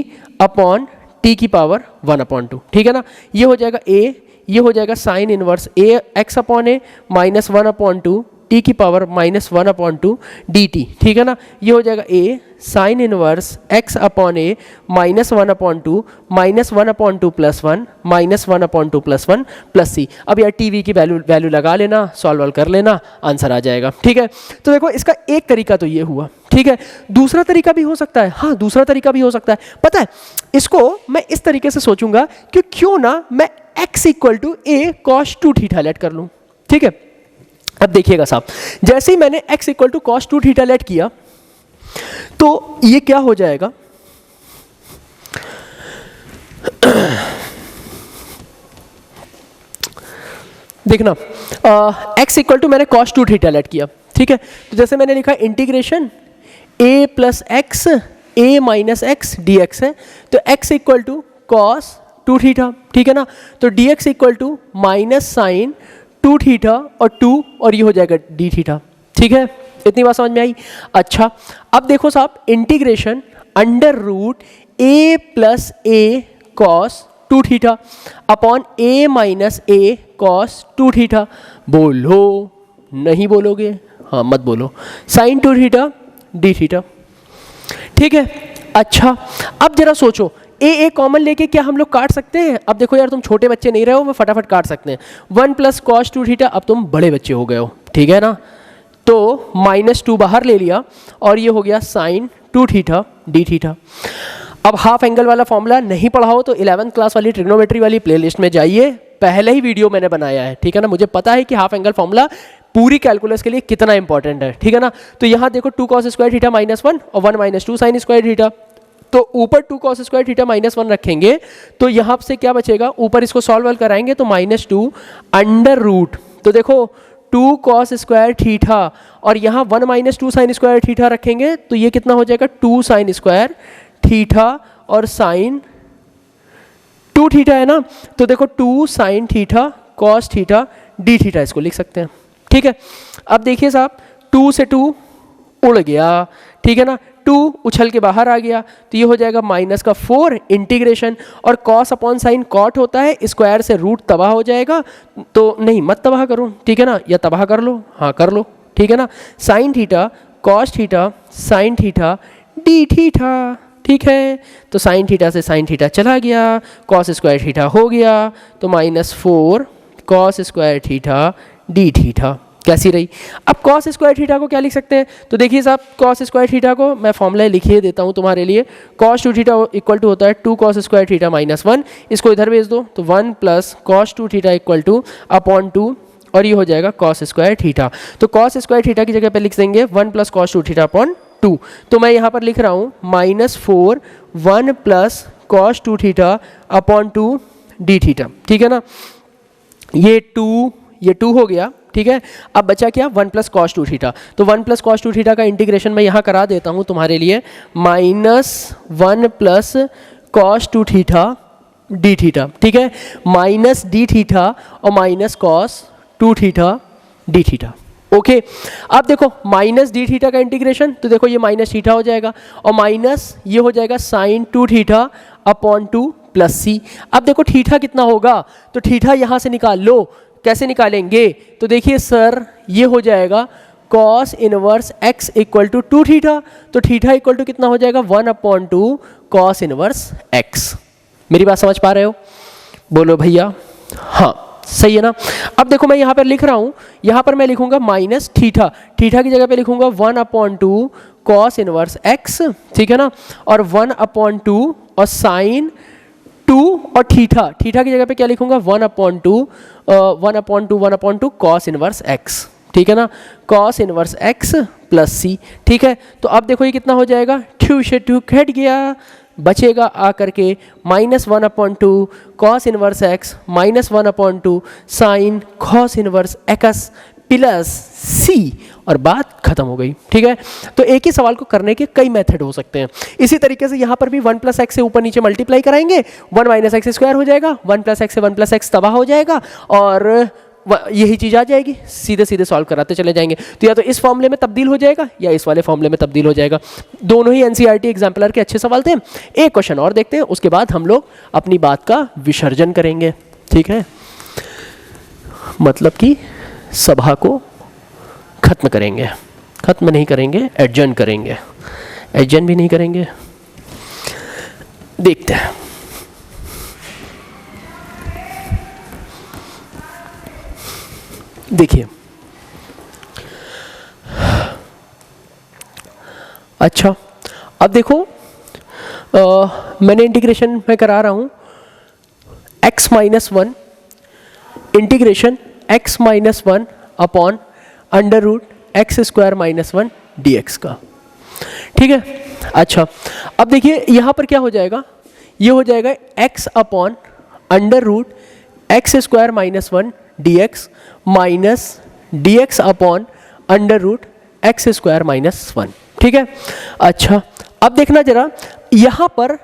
अपॉन टी की पावर 1 अपॉन टू, ठीक है ना। ये हो जाएगा ए, ये हो जाएगा sine inverse a x upon a minus 1 upon two t की power minus 1 upon two d t, ठीक है ना। ये हो जाएगा a sine inverse x upon a minus 1 upon two minus 1 upon two plus 1 minus 1 upon two plus 1 plus c. अब यार T V की वैल्यू लगा लेना, सॉल्व कर लेना, आंसर आ जाएगा, ठीक है। तो देखो इसका एक तरीका तो ये हुआ, ठीक है। दूसरा तरीका भी हो सकता है, हाँ दूसरा तरीका भी हो सकता है। पता है, इसको मैं इस तरीके से सोचूंगा कि क्यों ना मैं x equal to a cos 2 theta let कर लूँ, ठीक है। अब देखिएगा साहब, जैसे ही मैंने x equal to cos 2 theta let किया तो ये क्या हो जाएगा, देखना x इक्वल टू मैंने कॉस 2 थीटा लेट किया, ठीक है। तो जैसे मैंने लिखा integration a plus x a minus x d x है, तो x equal to cos 2 theta, ठीक है ना। तो dx equal to minus sine 2 theta और 2 और ये हो जाएगा डी थीटा, ठीक है। इतनी बात समझ में आई। अच्छा, अब देखो साहब integration under root A plus A cos 2 theta upon a minus A cos 2 theta, बोलो नहीं बोलोगे, हाँ मत बोलो, साइन 2 थीटा डी थीटा, ठीक है। अच्छा, अब जरा सोचो ए कॉमन लेके क्या हम लोग काट सकते हैं। अब देखो यार, तुम छोटे बच्चे नहीं रहे हो, मैं फटाफट काट सकते हैं। 1 प्लस कॉस 2 थीटा, अब तुम बड़े बच्चे हो गए हो, ठीक है ना। तो माइनस 2 बाहर ले लिया और ये हो गया साइन 2 थीटा डी थीटा। अब हाफ एंगल वाला फॉर्मूला नहीं पढ़ा हो तो 11th क्लास वाली ट्रिग्नोमेट्री वाली प्लेलिस्ट में जाइए, पहले ही वीडियो मैंने बनाया है, ठीक है ना। मुझे पता है कि हाफ एंगल फॉर्मूला पूरी कैलकुलस के लिए कितना इंपॉर्टेंट है, ठीक है ना। तो यहाँ देखो 2 cos स्क्वायर थीटा -1 और 1 - 2 sin स्क्वायर थीटा, तो ऊपर 2 cos स्क्वायर थीटा -1 रखेंगे तो यहाँ से क्या बचेगा, ऊपर इसको सॉल्व कराएंगे तो -2 अंडर रूट, तो देखो 2 cos स्क्वायर थीटा और यहाँ 1 - 2 sin स्क्वायर थीटा रखेंगे तो ये कितना हो जाएगा 2 sin स्क्वायर थीटा और sin 2 थीटा है ना, तो देखो 2 sin theta cos theta d theta इसको लिख सकते हैं, ठीक है। अब देखिए साहब 2 से 2 उड़ गया, ठीक है ना, 2 उछल के बाहर आ गया तो ये हो जाएगा -4 इंटीग्रेशन, और cos अपॉन साइन कॉट होता है, स्क्वायर से रूट तबाह हो जाएगा, तो नहीं मत तबाह करो, ठीक है ना, या तबाह कर लो, हाँ कर लो, ठीक है ना, sin theta cos theta sin theta d theta, ठीक है। तो sin थीटा से sin थीटा चला गया, cos स्क्वायर थीटा हो गया, तो -4 cos square theta d theta कैसी रही। अब cos स्क्वायर थीटा को क्या लिख सकते हैं, तो देखिए साहब cos स्क्वायर थीटा को मैं फॉर्मूला लिखिए देता हूँ तुम्हारे लिए, cos 2 थीटा इक्वल टू होता है 2 cos स्क्वायर थीटा -1, इसको इधर भेज दो तो 1 + cos 2 theta equal two upon 2 और ये हो जाएगा cos स्क्वायर थीटा। तो cos स्क्वायर थीटा की जगह पे लिख देंगे 1 + cos 2 थीटा अपॉन 2, तो मैं यहाँ पर लिख रहा हूँ -4 1 + cos 2 theta upon 2 d theta, ठीक है ना, ये 2 हो गया, ठीक है। अब बचा क्या 1 + cos 2 थीटा, तो 1 + cos 2 थीटा का इंटीग्रेशन मैं यहाँ करा देता हूँ तुम्हारे लिए, -1 + cos 2 थीटा d थीटा, ठीक है, -d थीटा और -cos 2 theta d theta, okay. अब देखो -d थीटा का इंटीग्रेशन, तो देखो ये माइनस थीटा हो जाएगा और माइनस ये हो जाएगा sin 2 थीटा अपॉन 2 + c। अब देखो थीटा कितना होगा, तो थीटा यहाँ से निकाल लो, कैसे निकालेंगे, तो देखिए सर ये हो जाएगा cos inverse x equal to 2 theta, तो थीटा इक्वल टू कितना हो जाएगा 1/2 cos इनवर्स x। मेरी बात समझ पा रहे हो, बोलो भैया, हाँ सही है ना। अब देखो मैं यहाँ पर लिख रहा हूँ, यहाँ पर मैं लिखूंगा -थीटा, थीटा की जगह पे लिखूंगा 1/2 cos इनवर्स x, ठीक है ना, और 1/2 और sin 2 और थीटा, थीटा की जगह पे क्या लिखूंगा 1/2 cos इनवर्स x, ठीक है ना, cos इनवर्स x + c, ठीक है। तो अब देखो ये कितना हो जाएगा, 2 से 2 घट गया, बचेगा आकर के -1/2 cos inverse x -1/2 sin cos inverse x plus c, और बात खत्म हो गई, ठीक है। तो एक ही सवाल को करने के कई मेथड हो सकते हैं। इसी तरीके से यहाँ पर भी 1 + x से ऊपर नीचे मल्टीप्लाई कराएंगे, 1 - x² हो जाएगा, 1 + x से 1 + x तबाह हो जाएगा और यही चीज़ आ जाएगी, सीधे सीधे सॉल्व कराते चले जाएंगे। तो या तो इस फॉर्मूले में तब्दील हो जाएगा या इस वाले फॉर्मूले में तब्दील हो जाएगा। दोनों ही एनसीईआरटी एग्जाम्पलर के अच्छे सवाल थे। एक क्वेश्चन और देखते हैं, उसके बाद हम लोग अपनी बात का विसर्जन करेंगे, ठीक है, मतलब कि सभा को खत्म करेंगे, खत्म नहीं करेंगे, एडजर्न करेंगे, एडजर्न भी नहीं करेंगे। देखते हैं, देखिए अच्छा, अब देखो मैंने इंटीग्रेशन में करा रहा हूँ x - 1 integration x - 1 upon √x² - 1 dx का, ठीक है। अच्छा अब देखिए यहाँ पर क्या हो जाएगा, ये हो जाएगा x upon √x² - 1 dx minus dx upon √x² - 1, ठीक है। अच्छा अब देखना जरा, यहाँ पर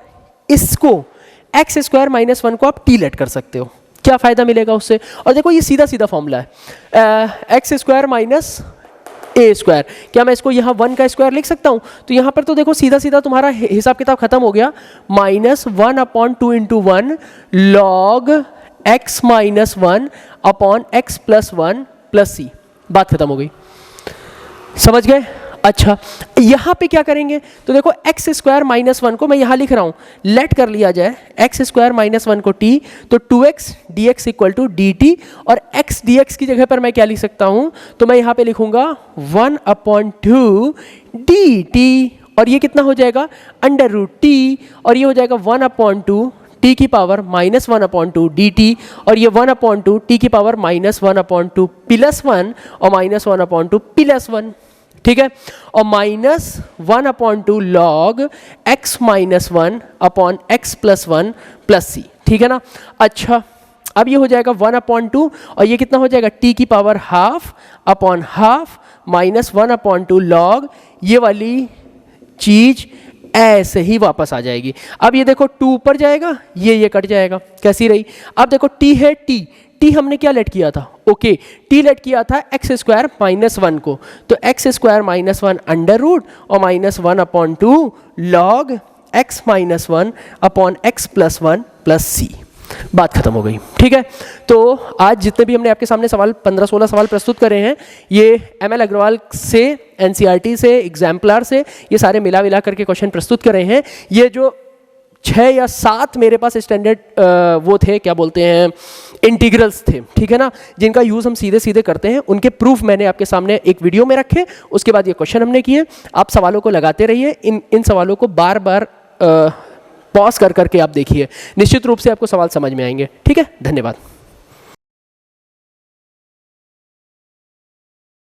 इसको x² - 1 को आप t लेट कर सकते हो, क्या फ़ायदा मिलेगा उससे, और देखो ये सीधा सीधा फॉर्मूला है, x² - a², क्या मैं इसको यहाँ 1 का स्क्वायर लिख सकता हूँ, तो यहाँ पर तो देखो सीधा सीधा तुम्हारा हिसाब किताब खत्म हो गया, -1/2 × 1 log x - 1 upon x + 1 + c, बात खत्म हो गई, समझ गए। अच्छा यहाँ पे क्या करेंगे, तो देखो x² - 1 को मैं यहाँ लिख रहा हूँ, लेट कर लिया जाए x² - 1 को t, तो 2x dx = dt, और x dx की जगह पर मैं क्या लिख सकता हूँ, तो मैं यहाँ पे लिखूंगा 1/2 dt, और ये कितना हो जाएगा √t, और ये हो जाएगा 1/2 टी की पावर -1/2 dt, और ये 1/2 टी की पावर -1/2 +1 और -1/2 +1, ठीक है, और -1/2 log x -1 upon x + 1 + c, ठीक है ना। अच्छा, अब ये हो जाएगा 1/2 और ये कितना हो जाएगा t की पावर ½ अपॉन ½ -1/2 log ये वाली चीज ऐसे ही वापस आ जाएगी। अब ये देखो 2 ऊपर जाएगा, ये कट जाएगा, कैसी रही। अब देखो t है, t हमने क्या लेट किया था, ओके, t लेट किया था x² -1 को, तो x² -1 अंडर रूट और -1/2 log x -1 upon x + 1 + c। बात खत्म हो गई, ठीक है। तो आज जितने भी हमने आपके सामने सवाल 15-16 सवाल प्रस्तुत करे हैं, ये ML अग्रवाल से, NCERT से, एग्जाम्पलर से, ये सारे मिला करके क्वेश्चन प्रस्तुत करे हैं। ये जो 6 या 7 मेरे पास स्टैंडर्ड वो थे, क्या बोलते हैं, इंटीग्रल्स थे, ठीक है ना, जिनका यूज़ हम सीधे सीधे करते हैं, उनके प्रूफ मैंने आपके सामने एक वीडियो में रखे। उसके बाद ये क्वेश्चन हमने किए। आप सवालों को लगाते रहिए, इन सवालों को बार बार पॉज करके आप देखिए, निश्चित रूप से आपको सवाल समझ में आएंगे, ठीक है। धन्यवाद।